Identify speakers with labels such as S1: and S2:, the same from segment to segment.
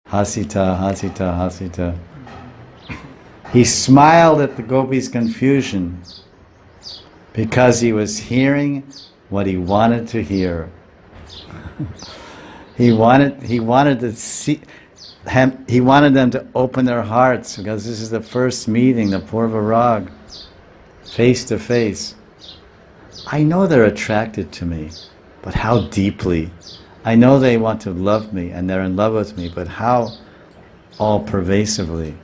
S1: Hasita, hasita, hasita. He smiled at the gopis' confusion because he was hearing what he wanted to hear. He wanted to see. He wanted them to open their hearts because this is the first meeting, the Purva Rag, face to face. I know they're attracted to me, but how deeply? I know they want to love me and they're in love with me, but how all pervasively?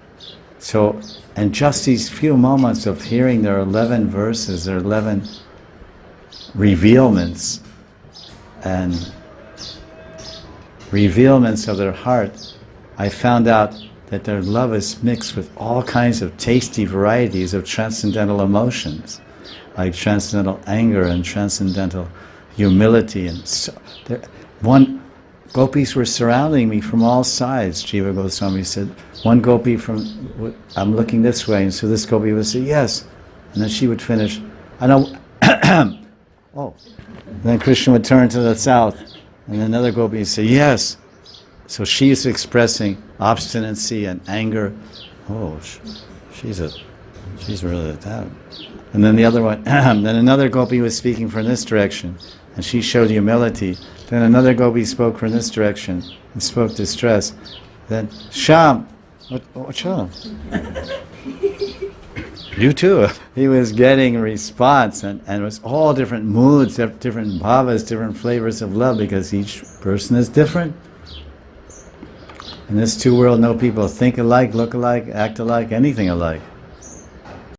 S1: So, and just these few moments of hearing their 11 verses, their 11 revealments, and revealments of their heart, I found out that their love is mixed with all kinds of tasty varieties of transcendental emotions, like transcendental anger and transcendental humility. And so, gopis were surrounding me from all sides. Jiva Goswami said, one gopi from, I'm looking this way, and so this gopi would say, yes. And then she would finish, I know, oh. And then Krishna would turn to the south, and another gopi would say, yes. So she's expressing obstinacy and anger. Oh, she's really that. And then the other one, then another gopi was speaking from this direction, and she showed humility. Then another gopi spoke from this direction and spoke distress. Then Sham, what Sham? You too. He was getting a response, and it was all different moods, different bhavas, different flavors of love, because each person is different. In this two world, no people think alike, look alike, act alike, anything alike.